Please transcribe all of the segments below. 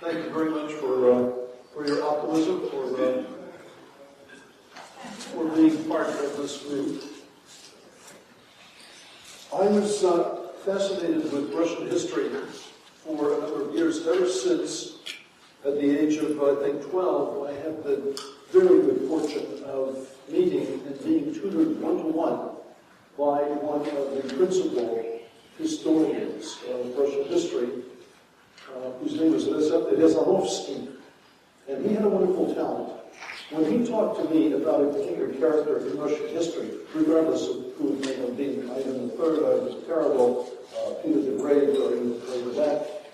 Thank you very much for your optimism, for being part of this group. I was fascinated with Russian history for a number of years, ever since at the age of, I think, 12, I had the very good fortune of meeting and being tutored one-to-one by one of the principal historians of Russian history, whose name was Rezanovsky, and he had a wonderful talent. When he talked to me about a particular character in Russian history, regardless of who it may have been, Ivan III, Ivan the Terrible, Peter the Great, or even that,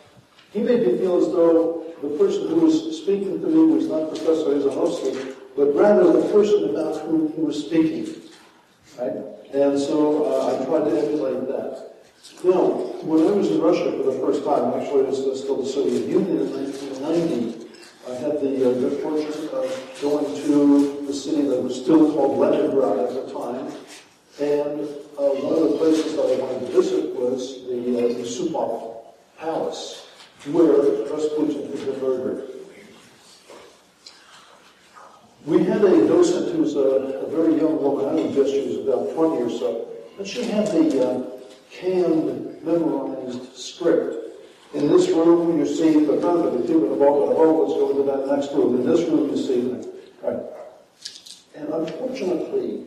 he made me feel as though the person who was speaking to me was not Professor Rezanovsky, but rather the person about whom he was speaking. Right? And so I tried to emulate that. Now, when I was in Russia for the first time, actually it was still the Soviet Union in 1990, I had the good fortune of going to the city that was still called Leningrad at the time, and one of the places that I wanted to visit was the Yusupov Palace, where Rasputin had been murdered. We had a docent who was a very young woman, I would guess she was about 20 or so, and she had the canned, memorized script. In this room, you see the front of the tube and the ball, let's go into that next room. In this room, you see the, right. And unfortunately,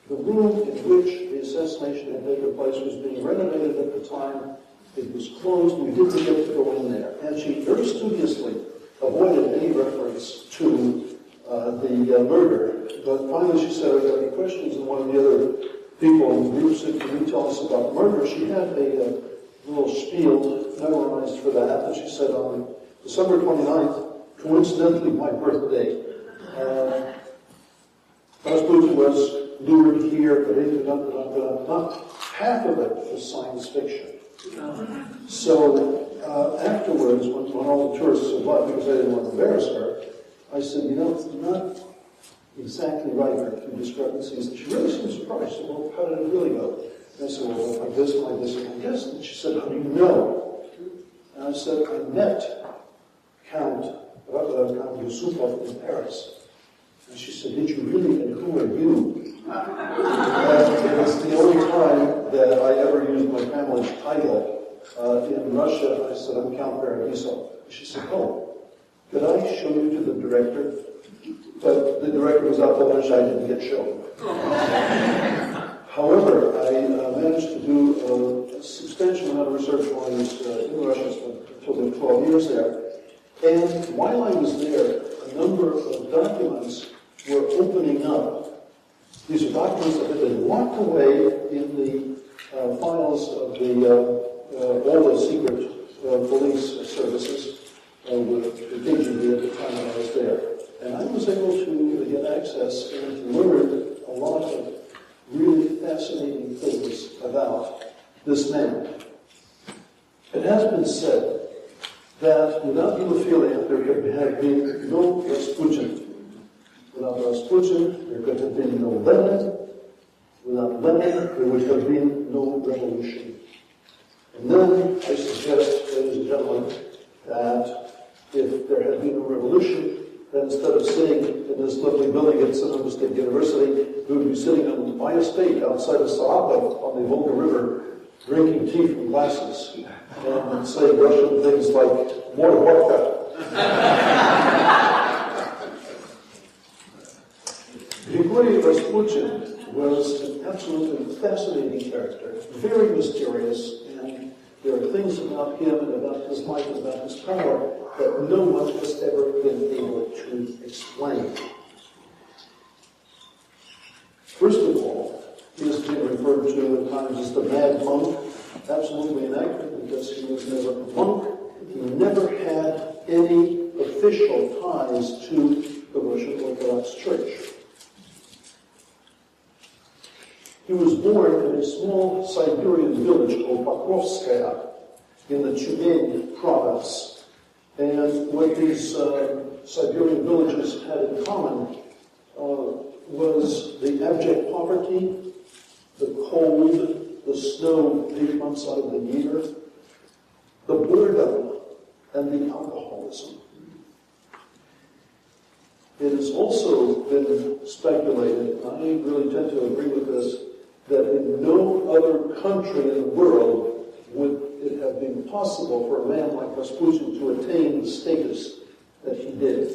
the room in which the assassination had taken place was being renovated at the time. It was closed. We didn't get to go in there. And she very studiously avoided any reference to the murder. But finally, she said, "Are there any questions?" And one of the other people in the group said, "Can you tell us about the murder?" She had a little spiel memorized for that, and she said, on December 29th, coincidentally my birthday, Rasputin was lured here, but half of it was science fiction. So afterwards, when all the tourists had left, because I didn't want to embarrass her, I said, it's not exactly right, there are a few discrepancies. And she really seemed surprised. She said, well, how did it really go? And I said, well, like this, and like this, and like this. And she said, how do you know? And I said, I met Count Yusupov in Paris. And she said, did you really? And who are you? And it's the only time that I ever used my family's title. In Russia, I said, I'm Count Baradisov. She said, oh, could I show you to the director? But the director was out to lunch, I didn't get shown. However, I managed to do a substantial amount of research while I was in Russia, for 12 years there. And while I was there, a number of documents were opening up. These are documents that had been locked away in the files of all the secret police services with the KGB at the time that I was there. And I was able to get access and to learn a lot of really fascinating things about this man. It has been said that without hemophilia, there could have been no Rasputin. Without Rasputin, there could have been no Lenin. Without Lenin, there would have been no revolution. And then I suggest, ladies and gentlemen, that if there had been a revolution, then instead of sitting in this lovely building at Sonoma State University, we would be sitting on my estate outside of Saratov on the Volga River, drinking tea from glasses and saying Russian things like "more vodka." Grigorii Rasputin was an absolutely fascinating character, very mysterious, and there are things about him and about his life and about his power that no one has ever been able to explain. First of all, he is being referred to at times as the mad monk. Absolutely inaccurate, because he was never a monk. He never had any official ties to the Russian Orthodox Church. He was born in a small Siberian village called Pokrovskaya in the Tyumen province. And what these Siberian villages had in common was the abject poverty, the cold, the snow 8 months out of the year, the boredom, and the alcoholism. It has also been speculated, and I really tend to agree with this, that in no other country in the world would it have been possible for a man like Rasputin to attain the status that he did.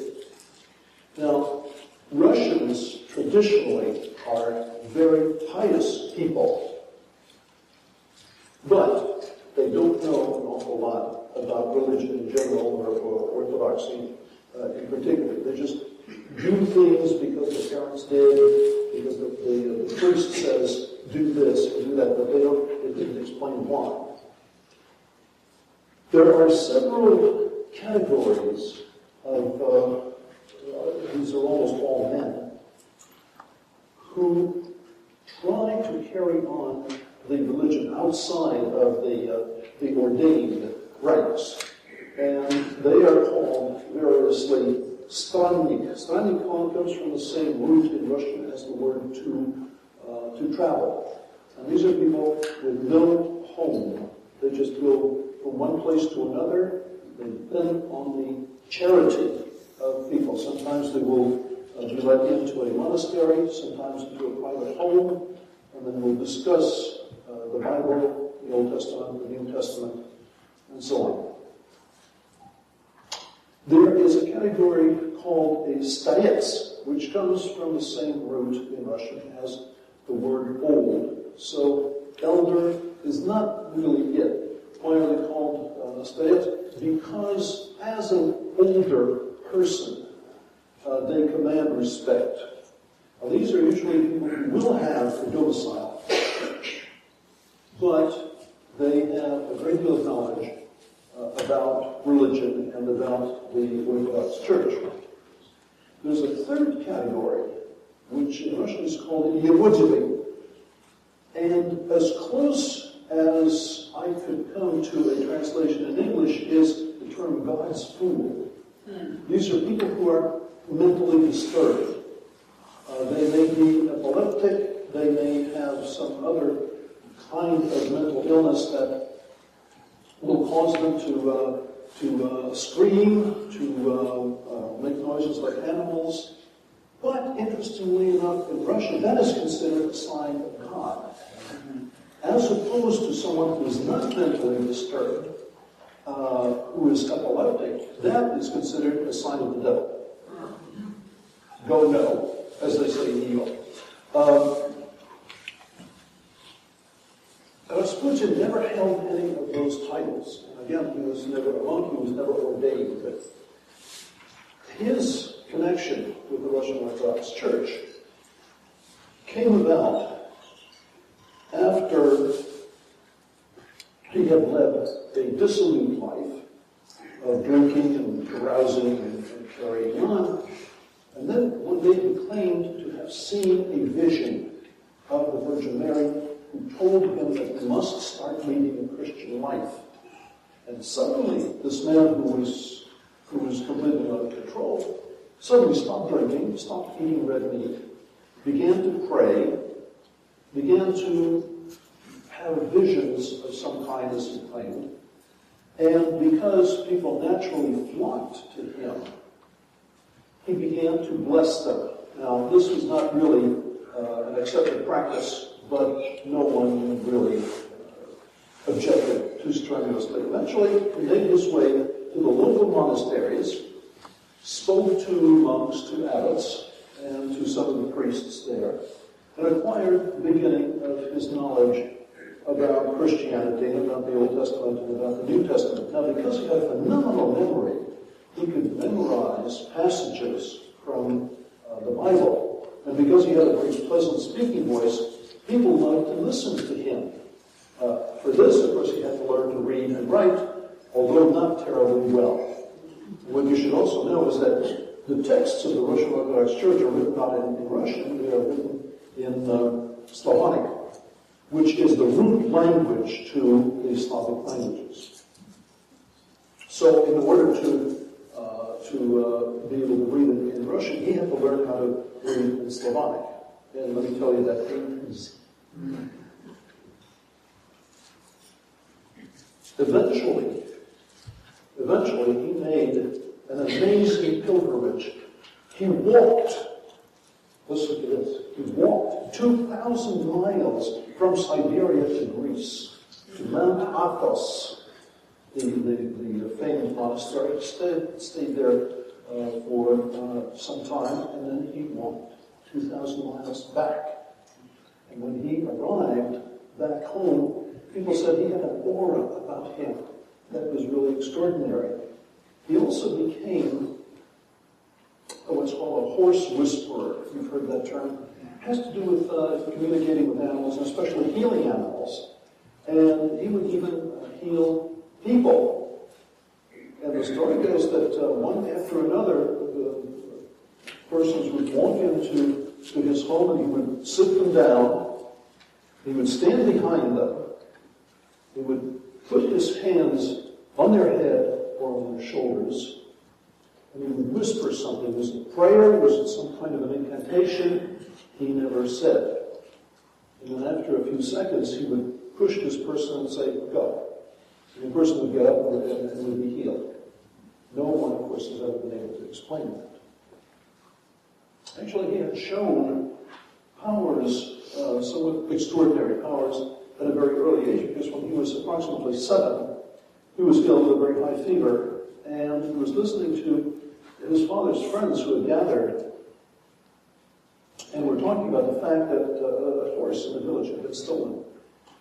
Now, Russians traditionally are very pious people, but they don't know an awful lot about religion in general or orthodoxy in particular. They just do things because the parents did, because the priest says, do this or do that, but they didn't explain why. There are several categories of, these are almost all men, who try to carry on the religion outside of the ordained ranks. And they are called variously strannik. Strannik comes from the same root in Russian as the word to travel. And these are people with no home. They just go from one place to another. They depend on the charity of people. Sometimes they will be let into a monastery, sometimes into a private home, and then we'll discuss the Bible, the Old Testament, the New Testament, and so on. There is a category called a starets, which comes from the same root in Russian as the word old. So elder is not really it. Why are they called starets? Because as an older person, they command respect. Now, these are usually people who will have a domicile, but they have a great deal of knowledge about religion and about the Orthodox Church. There's a third category, which in Russian is called yevodivy. And as close as I could come to a translation in English is the term God's fool. These are people who are mentally disturbed. They may be epileptic, they may have some other kind of mental illness that will cause them to scream, to make noises like animals. But interestingly enough, in Russia, that is considered a sign of God, as opposed to someone who is not mentally disturbed, who is epileptic. That is considered a sign of the devil. Go no, as they say in New York. Rasputin never held any of those titles. Again, he was never a monk, he was never ordained. But his connection with the Russian Orthodox Church came about after he had led a dissolute life of drinking and carousing and carrying on. And then one day he claimed to have seen a vision of the Virgin Mary, who told him that he must start leading a Christian life. And suddenly, this man who was completely out of control, suddenly stopped drinking, stopped eating red meat, began to pray, began to have visions of some kind, as he claimed. And because people naturally flocked to him, he began to bless them. Now, this was not really an accepted practice, but no one really objected too strenuously. Eventually, he made his way to the local monasteries, spoke to monks, to abbots, and to some of the priests there, and acquired the beginning of his knowledge about Christianity, about the Old Testament, and about the New Testament. Now, because he had a phenomenal memory, he could memorize passages from the Bible. And because he had a very pleasant speaking voice, people loved to listen to him. For this, of course, he had to learn to read and write, although not terribly well. What you should also know is that the texts of the Russian Orthodox Church are written not in Russian, they are written in Slavonic, which is the root language to the Slavic languages. So in order to be able to read in Russian, he had to learn how to read in Slavonic. And let me tell you that is... Eventually, he made an amazing pilgrimage He walked, listen to this, he walked 2,000 miles from Siberia to Greece, to Mount Athos, the famous monastery. Stayed there for some time, and then he walked 2,000 miles back. And when he arrived back home, people said he had an aura about him that was really extraordinary. He also became what's called a horse whisperer. You've heard that term. It has to do with communicating with animals, and especially healing animals. And he would even heal people. And the story goes that one after another, persons would walk into his home and he would sit them down. He would stand behind them. He would put his hands on their head or on their shoulders, and he would whisper something. Was it prayer? Was it some kind of an incantation? He never said. And then after a few seconds, he would push this person and say, go. And the person would get up and would be healed. No one, of course, has ever been able to explain that. Actually, he had shown powers, somewhat extraordinary powers, at a very early age, because when he was approximately 7, he was ill with a very high fever, and he was listening to his father's friends who had gathered, and were talking about the fact that a horse in the village had been stolen.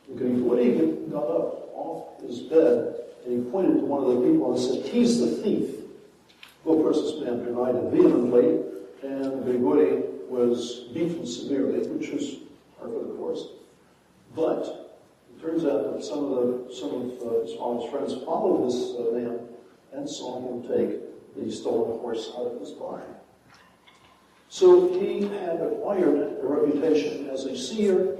And Grigorii got up off his bed, and he pointed to one of the people and said, he's the thief. Well, of course, this man denied it vehemently, and Grigorii was beaten severely, which was par for the course. But it turns out that some of his father's friends followed this man and saw him take the stolen horse out of his barn. So he had acquired a reputation as a seer,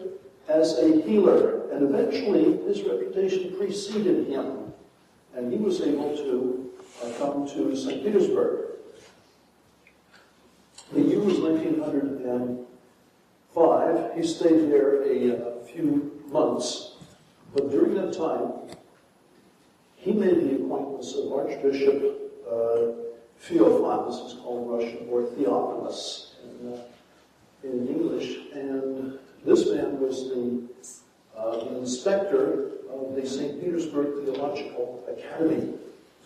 as a healer, and eventually his reputation preceded him, and he was able to come to St. Petersburg. The year was 1905. He stayed there a few months, but during that time, he made the acquaintance of Archbishop Theophanes, he's called in Russian, or Theophilus in English, and this man was the inspector of the St. Petersburg Theological Academy.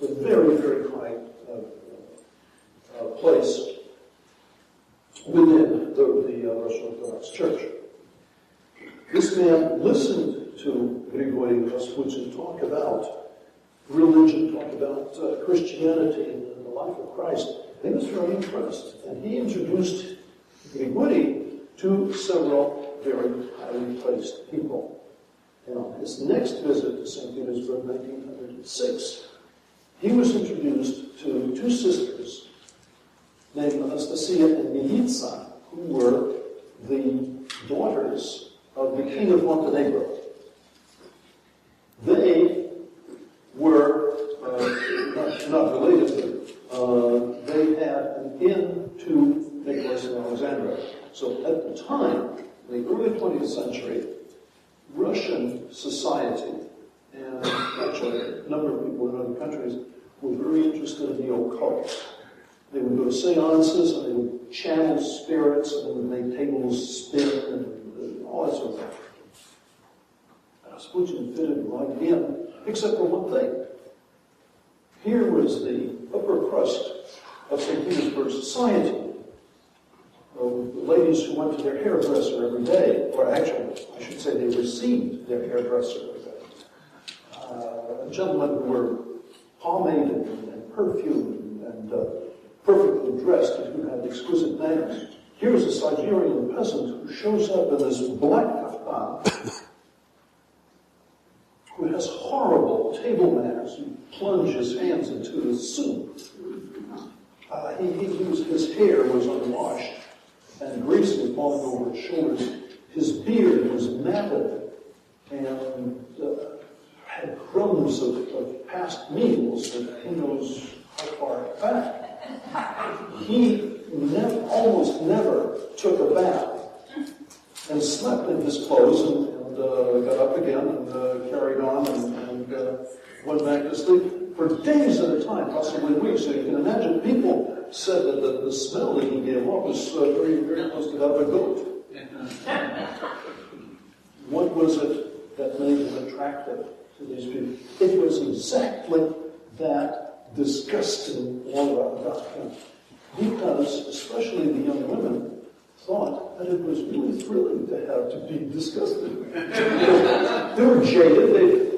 It's a very, very high place within the Russian Orthodox Church. This man listened to Grigorii Rasputin talk about religion, talk about Christianity and the life of Christ. He was very impressed, and he introduced Grigorii to several very highly placed people. And on his next visit to St. Petersburg, 1906, he was introduced to two sisters named Anastasia and Militsa, who were the daughters of the King of Montenegro. They were not related to, they had an in to Nicholas and Alexandra. So at the time, in the early 20th century, Russian society, and actually a number of people in other countries, were very interested in the occult. They would go to seances, and they would channel spirits, and they would make tables spin, and all that sort of thing. Rasputin fitted right in, except for one thing. Here was the upper crust of St. Petersburg society. The ladies who went to their hairdresser every day, or actually, I should say they received their hairdresser every day. Gentlemen who were pomaded and perfumed and perfectly dressed and who had exquisite manners. Here's a Siberian peasant who shows up in this black kaftan, who has horrible table manners. He plunges his hands into the soup. His hair was unwashed and greasy, falling over his shoulders. His beard was matted and had crumbs of past meals that who knows how far back. He almost never took a bath and slept in his clothes and got up again and carried on and went back to sleep for days at a time, possibly weeks. So you can imagine people said that the smell that he gave off was very, very close to that of a goat. What was it that made him attractive to these people? It was exactly that disgusting aura about him. Because, especially the young women, thought that it was really thrilling to have to be disgusted. They were jaded, they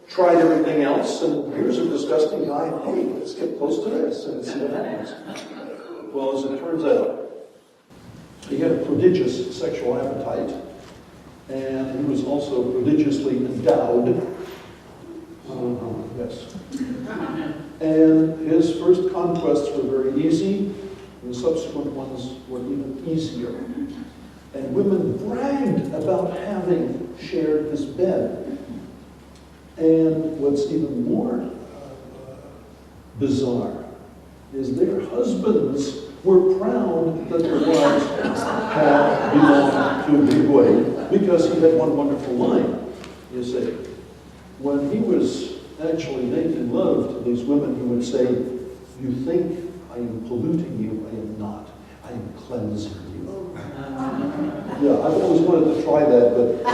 tried everything else, and here's a disgusting guy, hey, let's get close to this and see what happens. Well, as it turns out, he had a prodigious sexual appetite, and he was also prodigiously endowed. Yes. And his first conquests were very easy, and the subsequent ones were even easier. And women bragged about having shared his bed. And what's even more bizarre is their husbands were proud that their wives had belonged to Grigorii because he had one wonderful line, you see. When he was actually making love to these women, he would say, you think I am polluting you? I am not. I am cleansing you. Yeah, I've always wanted to try that, but...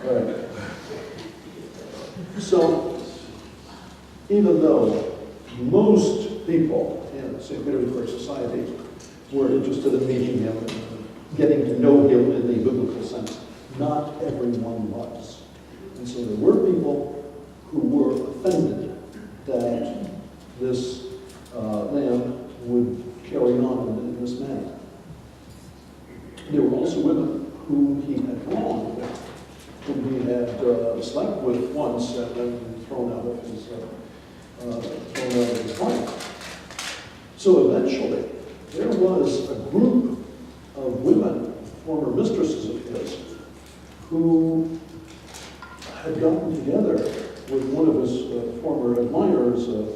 Right. So, even though most people in St. Petersburg society were interested in meeting him and getting to know him in the biblical sense, not everyone was. And so there were people who were offended that this man would carry on in this manner. There were also women whom he had wronged, whom he had slept with once and then thrown out of his life. So eventually, there was a group of women, former mistresses of his, who had gotten together with one of his former admirers, a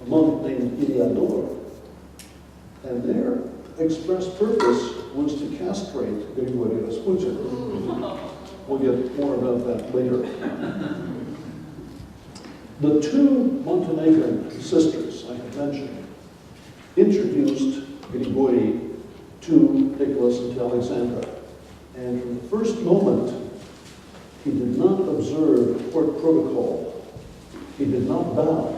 monk named Iliador, and their express purpose was to castrate Grigorii Rasputin. We'll get more about that later. The two Montenegrin sisters I have mentioned introduced Grigorii to Nicholas and to Alexandra. And from the first moment, he did not observe court protocol. He did not bow.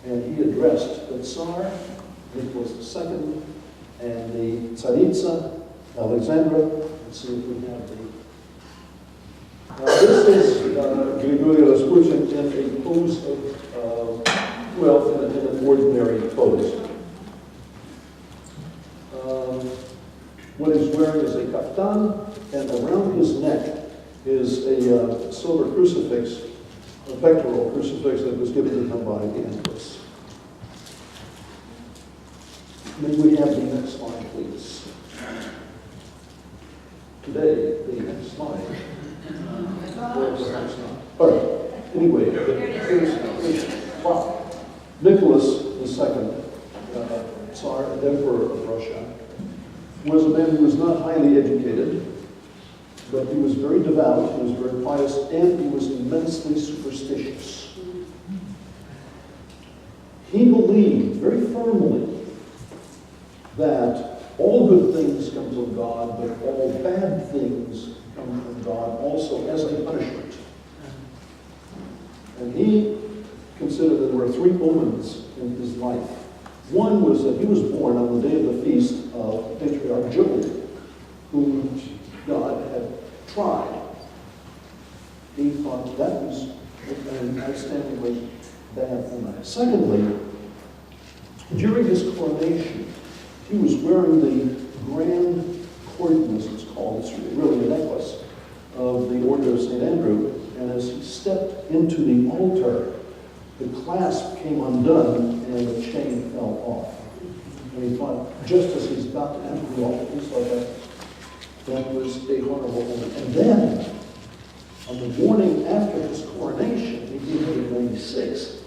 And he addressed the Tsar, Nicholas II, and the Tsaritsa, Alexandra. Let's see if we have the... Now this is Grigorii Rasputin in a pose of, in an ordinary pose. What he's wearing is a kaftan, and around his neck is a silver crucifix, a pectoral crucifix that was given to him by the empress. May we have the next slide, please. Today, the next slide. But anyway, wow. Nicholas II, Tsar and Emperor of Russia, was a man who was not highly educated, but he was very devout, he was very pious, and he was immensely superstitious. He believed very firmly that all good things come from God, but all bad things come from God also as a punishment. And he considered that there were three omens in his life. One was that he was born on the day of the feast of Patriarch Job, whom God had tried. He thought that was an outstandingly bad omen. Secondly, during his coronation, he was wearing the grand cordon, as it's called. It's really a necklace of the Order of St. Andrew. And as he stepped into the altar, the clasp came undone and the chain fell off. And he thought, just as he's about to enter the altar, he saw that was a horrible omen. And then, on the morning after his coronation, in 1896,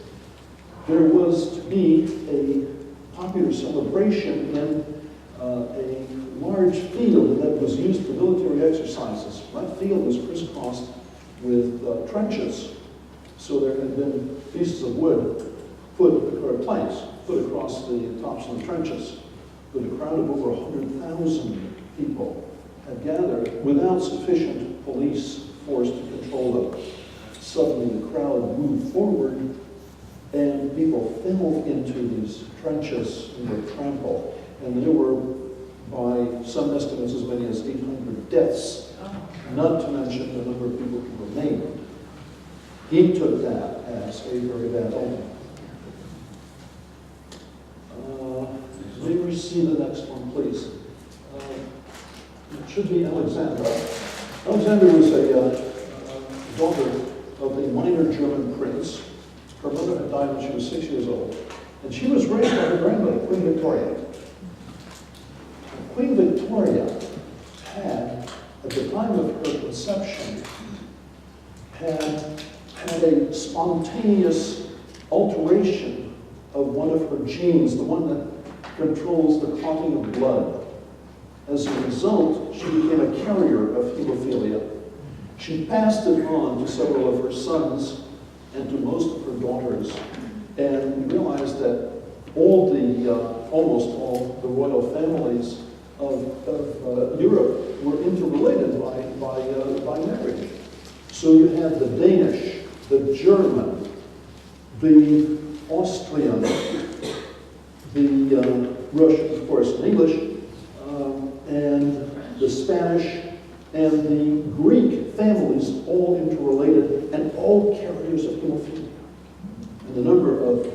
there was to be a popular celebration in a large field that was used for military exercises. That field was crisscrossed with trenches. So there had been pieces of wood planks put across the tops of the trenches, with a crowd of over 100,000 people had gathered without sufficient police force to control them. Suddenly the crowd moved forward and people fell into these trenches and were trampled. And there were, by some estimates, as many as 800 deaths, not to mention the number of people who were maimed. He took that as a very bad omen. May we see the next one, please? It should be Alexandra. Alexandra was a daughter of a minor German prince. Her mother had died when she was 6 years old. And she was raised by her grandmother, Queen Victoria. Queen Victoria had, at the time of her conception, had a spontaneous alteration of one of her genes, the one that controls the clotting of blood. As a result, she became a carrier of hemophilia. She passed it on to several of her sons and to most of her daughters, and realized that almost all the royal families of Europe were interrelated by marriage. So you had the Danish, the German, the Austrian, the Russian, of course, and English, and the Spanish, and the Greek families, all interrelated and all carriers of hemophilia. And the number of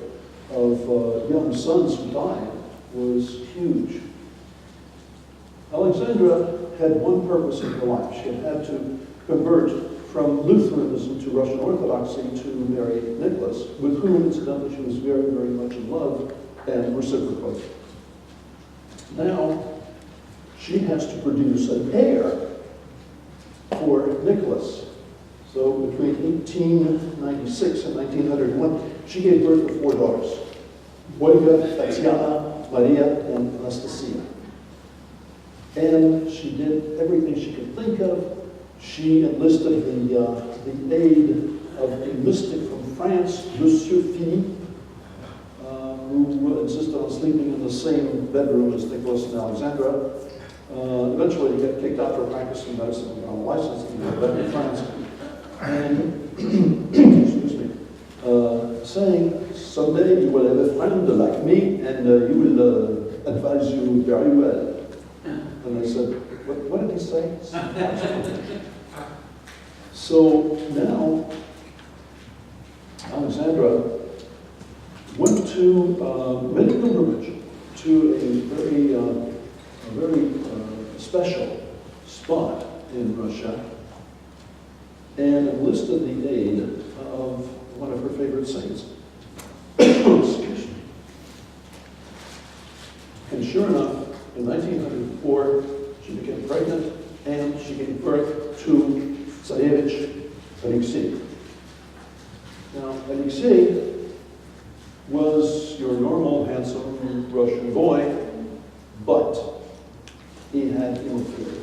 young sons who died was huge. Alexandra had one purpose in her life. She had to convert from Lutheranism to Russian Orthodoxy to marry Nicholas, with whom, incidentally, she was very, very much in love, and reciprocally. Now, she has to produce an heir for Nicholas. So between 1896 and 1901, she gave birth to 4 daughters: Olga, Tatiana, Maria, and Anastasia. And she did everything she could think of. She enlisted the aid of a mystic from France, Monsieur Philippe, who insisted on sleeping in the same bedroom as Nicholas and Alexandra. Eventually, he got kicked out for practicing medicine and got a license in France. And, excuse me, saying, someday you will have a friend like me, and he will advise you very well. And I said, what did he say? So now, Alexandra went to made a pilgrimage to a very special spot in Russia, and enlisted the aid of one of her favorite saints. Excuse me. And sure enough, in 1904, she became pregnant, and she gave birth to Tsarevich Alexei. Now, Alexei was your normal, handsome Russian boy, but he had hemophilia.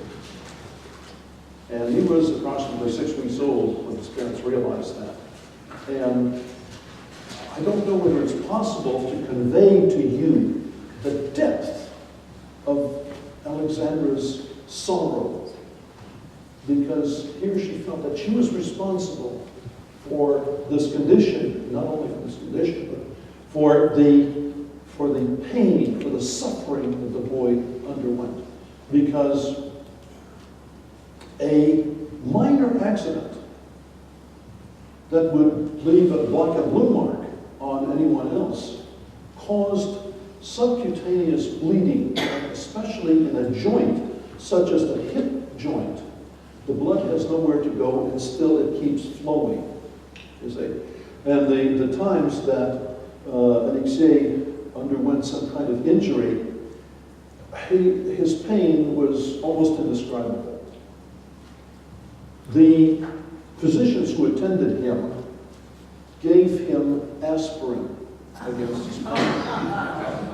And he was approximately 6 weeks old when his parents realized that. And I don't know whether it's possible to convey to you the depth of Alexandra's sorrow, because here she felt that she was responsible for this condition, not only for this condition, but for the pain, for the suffering that the boy underwent. Because a minor accident that would leave a black and blue mark on anyone else caused subcutaneous bleeding, especially in a joint such as the hip joint. The blood has nowhere to go, and still it keeps flowing, you see. And the times that Alexei underwent some kind of injury, his pain was almost indescribable. The physicians who attended him gave him aspirin against his pain.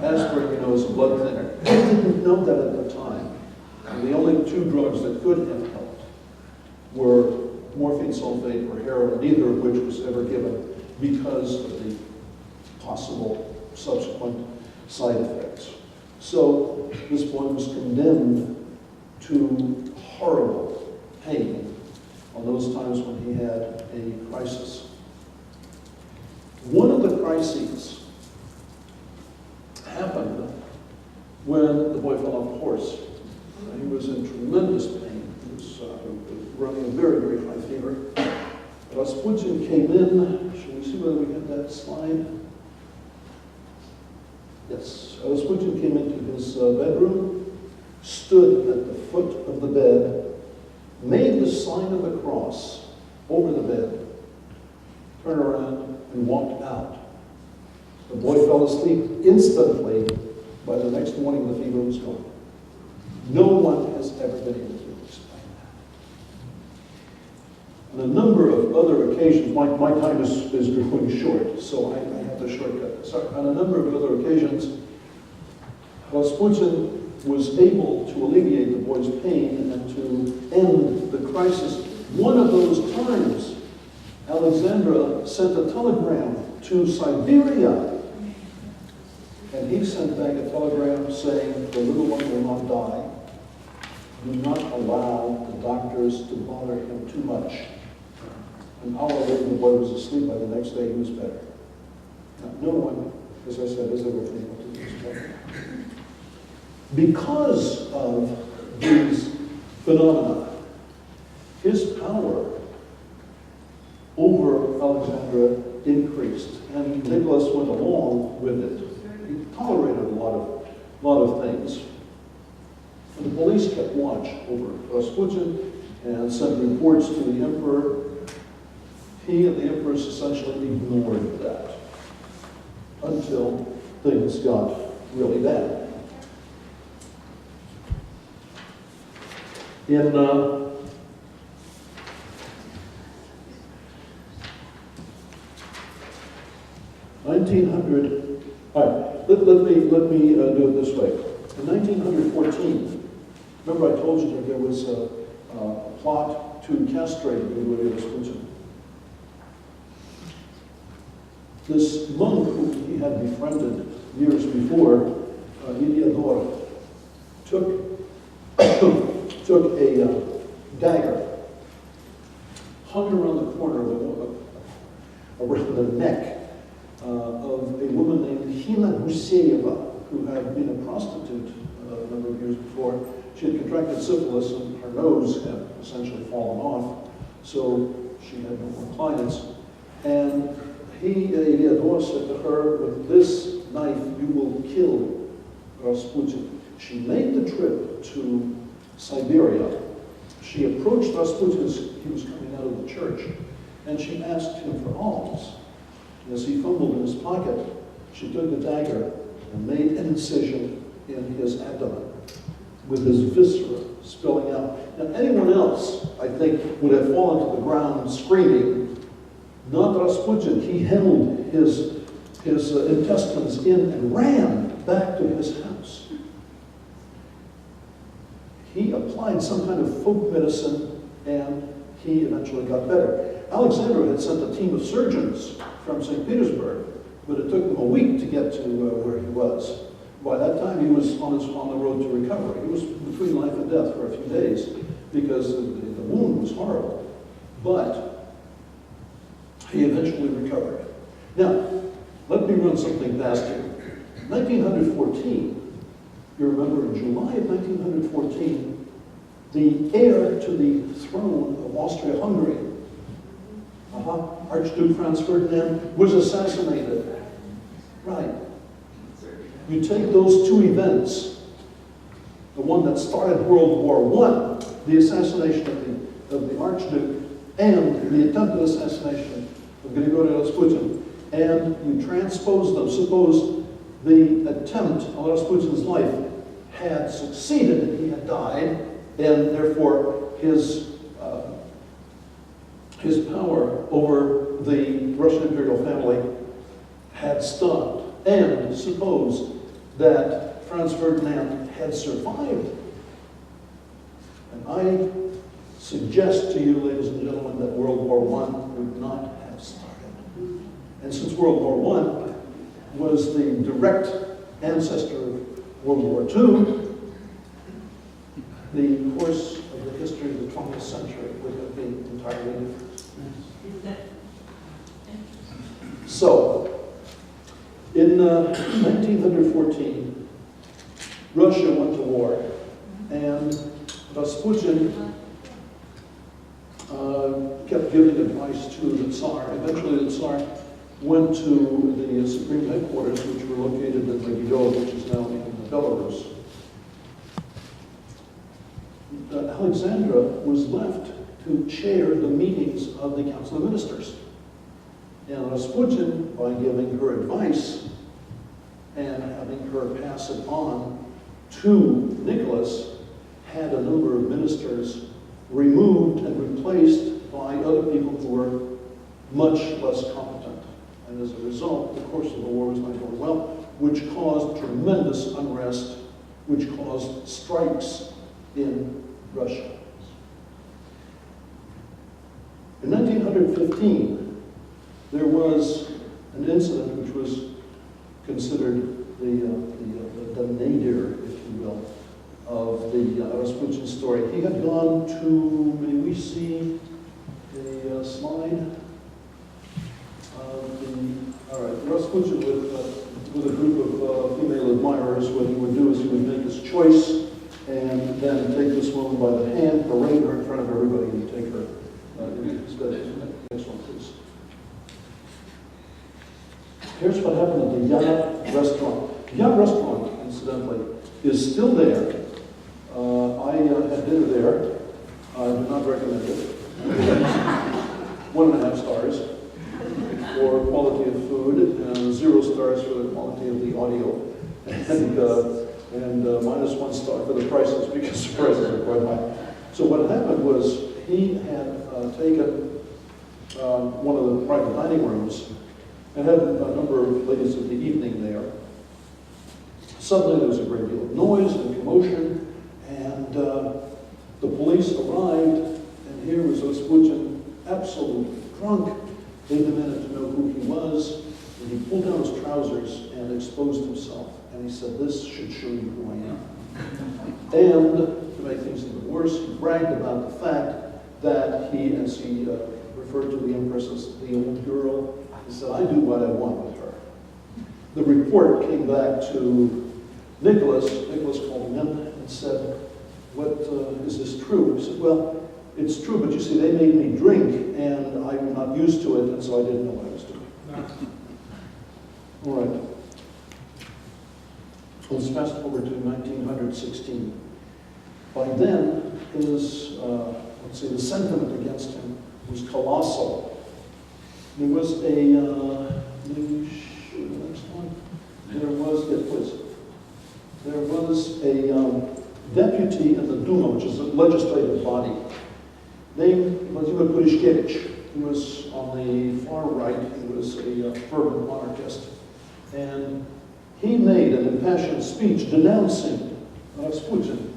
Aspirin, you know, is a blood thinner. They didn't know that at the time. And the only 2 drugs that could have helped were morphine sulfate or heroin, neither of which was ever given because of the possible subsequent side effects. So this boy was condemned to horrible pain on those times when he had a crisis. One of the crises happened when the boy fell off a horse. He was in tremendous pain. He was running a very, very high fever. Rasputin came in. Shall we see whether we have that slide? Yes. Rasputin came into his bedroom, stood at the foot of the bed, made the sign of the cross over the bed, turned around, and walked out. The boy fell asleep instantly. By the next morning, the fever was gone. No one has ever been able to explain that. On a number of other occasions, my time is growing short, so I have to shortcut this. On a number of other occasions, Rasputin was able to alleviate the boy's pain and to end the crisis. One of those times, Alexandra sent a telegram to Siberia, and he sent back a telegram saying, the little one will not die. Do not allow the doctors to bother him too much. An hour later, the boy was asleep. By the next day, he was better. Now, no one, as I said, has ever been able to do this. Because of these phenomena, his power over Alexandra increased, and Nicholas went along with it. He tolerated a lot of things. And the police kept watch over Rasputin and sent reports to the emperor. He and the empress essentially ignored that until things got really bad. In 1900, let me do it this way. In 1914, remember I told you that there was a plot to castrate Grigorii Rasputin. This monk who he had befriended years before, Iliador, took a dagger, hung around the corner around the neck of a woman named Hina Guseyeva, who had been a prostitute a number of years before. She had contracted syphilis and her nose had essentially fallen off, so she had no more clients. And Iliador said to her, with this knife you will kill Rasputin. She made the trip to Siberia. She approached Rasputin as he was coming out of the church, and she asked him for alms. As he fumbled in his pocket, she took the dagger and made an incision in his abdomen with his viscera spilling out. Now, anyone else, I think, would have fallen to the ground screaming. Not Rasputin. He held his intestines in and ran back to his house. He applied some kind of folk medicine, and he eventually got better. Alexandra had sent a team of surgeons from St. Petersburg, but it took them a week to get to where he was. By that time, he was on the road to recovery. He was between life and death for a few days because the wound was horrible. But he eventually recovered. Now, let me run something past you. 1914, you remember in July of 1914, the heir to the throne of Austria-Hungary, Archduke Franz Ferdinand, was assassinated. Right. You take those two events, the one that started World War I, the assassination of the Archduke, and the attempted assassination of Grigorii Rasputin, and you transpose them. Suppose the attempt on Rasputin's life had succeeded and he had died, and therefore his power over the Russian imperial family had stopped. And suppose that Franz Ferdinand had survived. And I suggest to you, ladies and gentlemen, that World War I would not have started. And since World War I was the direct ancestor of World War II, the course of the history of the 20th century would have been entirely different. So, in 1914, Russia went to war, and Rasputin kept giving advice to the Tsar. Eventually, the Tsar went to the Supreme Headquarters, which were located in Grigorii, which is now in Belarus. Alexandra was left to chair the meetings of the Council of Ministers. And Rasputin, by giving her advice and having her pass it on to Nicholas, had a number of ministers removed and replaced by other people who were much less competent. And as a result, the course of the war was not going well, which caused tremendous unrest, which caused strikes in Russia. In 1915, there was an incident which was considered the nadir, if you will, of the Rasputin story. He had gone to, may we see the slide? All right, Rasputin with a group of female admirers, what he would do is he would make his choice and then take this woman by the hand, parade her in front of everybody, and take her into his bed. Next one, please. Here's what happened at the Yacht restaurant. The Yacht restaurant, incidentally, is still there. I had dinner there. I do not recommend it. 1.5 stars for quality of food, and 0 stars for the quality of the audio, and -1 star for the prices, because the prices are quite high. So what happened was he had taken one of the private dining rooms and had a number of ladies of the evening there. Suddenly there was a great deal of noise and commotion, and the police arrived, and here was Rasputin, absolutely drunk. They demanded to know who he was, and he pulled down his trousers and exposed himself. And he said, "This should show you who I am." And to make things even worse, he bragged about the fact that he, as he referred to the Empress as the old girl, he said, "I do what I want with her." The report came back to Nicholas. Nicholas called him in and said, "What is this true?" He said, "Well, it's true, but you see, they made me drink, and I'm not used to it, and so I didn't know what I was doing." All right. Let's fast forward to 1916. By then, his, the sentiment against him was colossal. There was a, maybe show the next one. There was a deputy in the Duma, which is a legislative body, named Vladimir Purishkevich. He was on the far right. He was a fervent monarchist. And he made an impassioned speech denouncing Rasputin.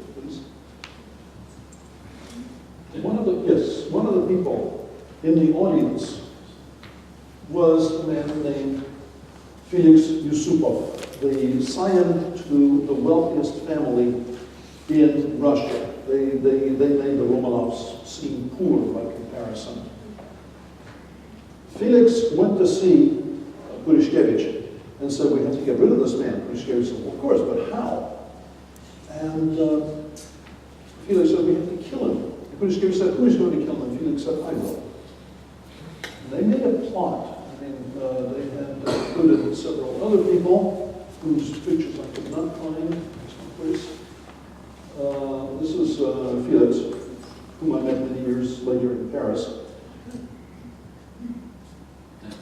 One of the people in the audience was a man named Felix Yusupov, the scion to the wealthiest family in Russia. They made the Romanovs seem poor by comparison. Felix went to see Purishkevich and said, "We have to get rid of this man." Purishkevich said, "Well, of course, but how?" And Felix said, "We have to kill him." Purishkevich said, "Who is going to kill him?" And Felix said, "I will." And they made a plot. I mean, they had included several other people whose pictures I could not find. Next one, please. This is Felix, whom I met many years later in Paris.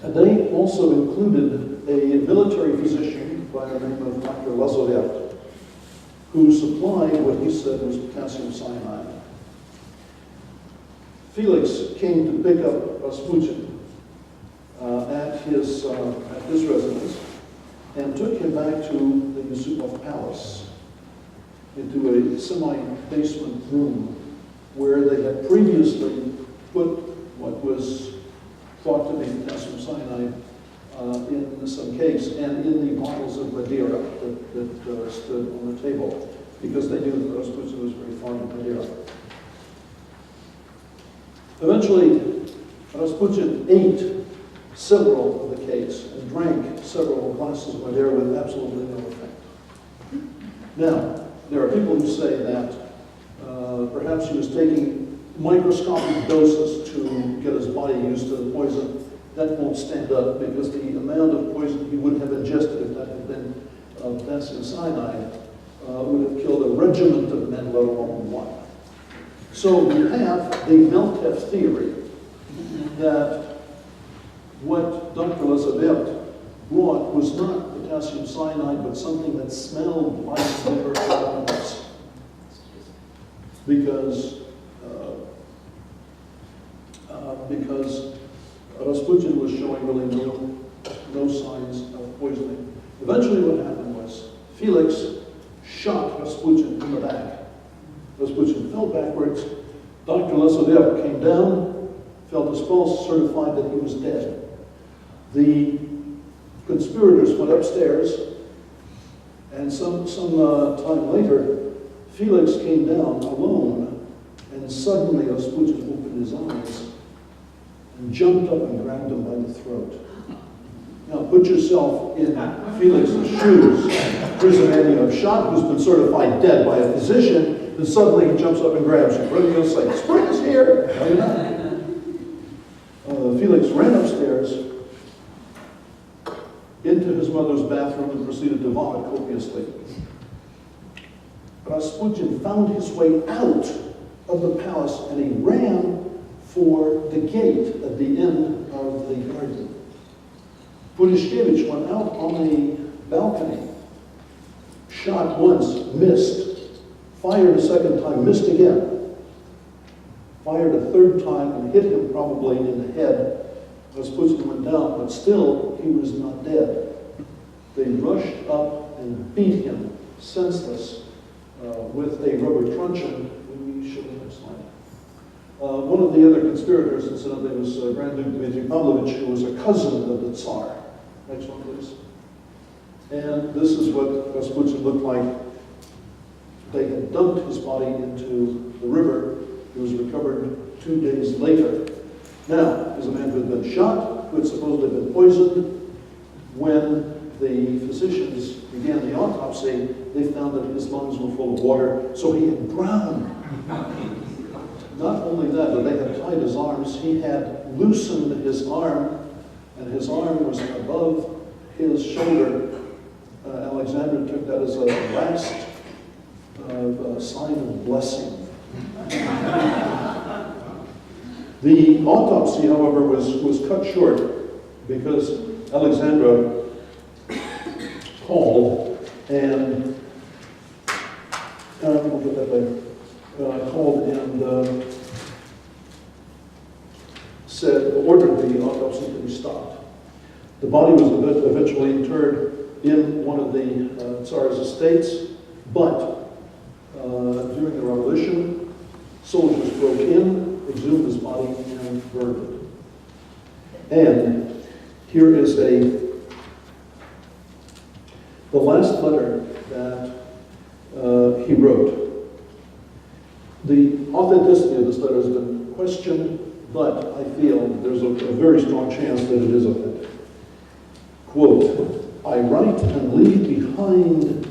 And they also included a military physician by the name of Dr. Lazarev, who supplied what he said was potassium cyanide. Felix came to pick up Rasputin at his residence and took him back to the Yusupov Palace, into a semi-basement room where they had previously put what was thought to be potassium cyanide in some cakes and in the bottles of Madeira that stood on the table, because they knew that Rasputin was very fond of Madeira. Eventually, Rasputin ate several of the cakes and drank several glasses of Madeira with absolutely no effect. Now, there are people who say that perhaps he was taking microscopic doses to get his body used to the poison. That won't stand up because the amount of poison he would have ingested if that had been potassium cyanide would have killed a regiment of men, let alone one. So we have the Melteff theory that what Dr. Elizabeth brought was not potassium cyanide, but something that smelled like liver vitamins. Because Rasputin was showing really no signs of poisoning. Eventually what happened was Felix shot Rasputin in the back. Rasputin fell backwards. Dr. Lesodev came down, felt his pulse, certified that he was dead. The conspirators went upstairs, and some time later, Felix came down alone, and suddenly Rasputin opened his eyes and jumped up and grabbed him by the throat. Now put yourself in Felix's shoes. Here's a man you have shot who's been certified dead by a physician, and suddenly he jumps up and grabs you. What are you going to say? Spring is here! Felix ran upstairs into his mother's bathroom and proceeded to vomit copiously. Rasputin found his way out of the palace, and he ran for the gate at the end of the garden. Purishkevich went out on the balcony, shot once, missed, fired a second time, missed again, fired a third time and hit him probably in the head. Rasputin went down, but still he was not dead. They rushed up and beat him senseless with a rubber truncheon. We show the next slide. One of the other conspirators, incidentally, was Grand Duke Dmitry Pavlovich, who was a cousin of the Tsar. Next one, please. And this is what Rasputin looked like. They had dumped his body into the river. He was recovered 2 days later. Now, he's a man who had been shot, who had supposedly been poisoned. When the physicians began the autopsy, they found that his lungs were full of water, so he had drowned. Not only that, but they had tied his arms. He had loosened his arm, and his arm was above his shoulder. Alexander took that as a last sign of blessing. The autopsy, however, was cut short because Alexandra called and we'll get that later. Called and ordered the autopsy to be stopped. The body was eventually interred in one of the Tsar's estates, but during the revolution, soldiers broke in, exhumed his body, and burned it. And here is the last letter that he wrote. The authenticity of this letter has been questioned, but I feel there's a very strong chance that it is authentic. Quote, I write and leave behind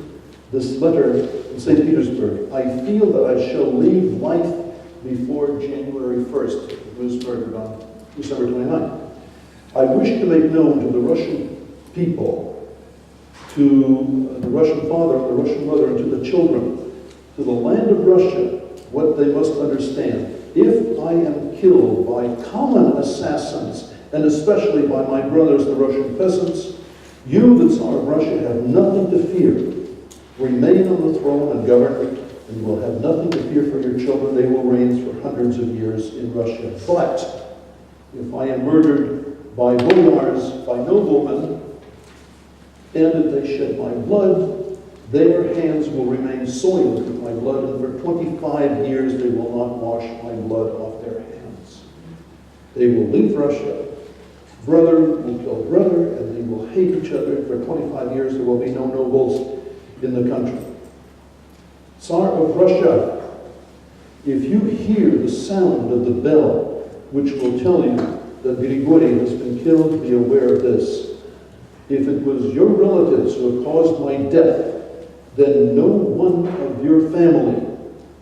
this letter in St. Petersburg. I feel that I shall leave life before January 1st. He was murdered on December 29th. I wish to make known to the Russian people, to the Russian father, the Russian mother, and to the children, to the land of Russia, what they must understand. If I am killed by common assassins, and especially by my brothers, the Russian peasants, you, the Tsar of Russia, have nothing to fear. Remain on the throne and govern, and you will have nothing to fear for your children. They will reign for hundreds of years in Russia. But if I am murdered by boyars, by noblemen, and if they shed my blood, their hands will remain soiled with my blood, and for 25 years they will not wash my blood off their hands. They will leave Russia, brother will kill brother, and they will hate each other. For 25 years, there will be no nobles in the country. Tsar of Russia, if you hear the sound of the bell, which will tell you that Grigorii has been killed, be aware of this. If it was your relatives who have caused my death, then no one of your family,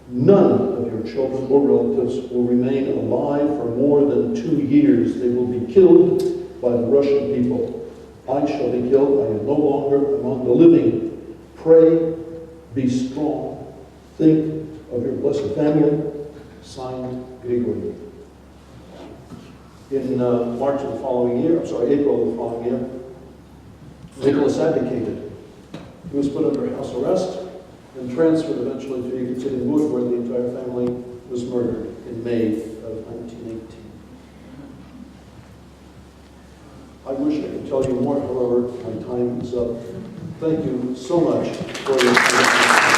none of your children or relatives will remain alive for more than 2 years. They will be killed by the Russian people. I shall be killed. I am no longer among the living. Pray, be strong. Think of your blessed family. Signed, Grigorii. In March of the following year, April of the following year, Nicholas abdicated. He was put under house arrest and transferred eventually to Yekaterinburg, where the entire family was murdered in May of 1918. I wish I could tell you more, however, my time is up. Thank you so much for your attention.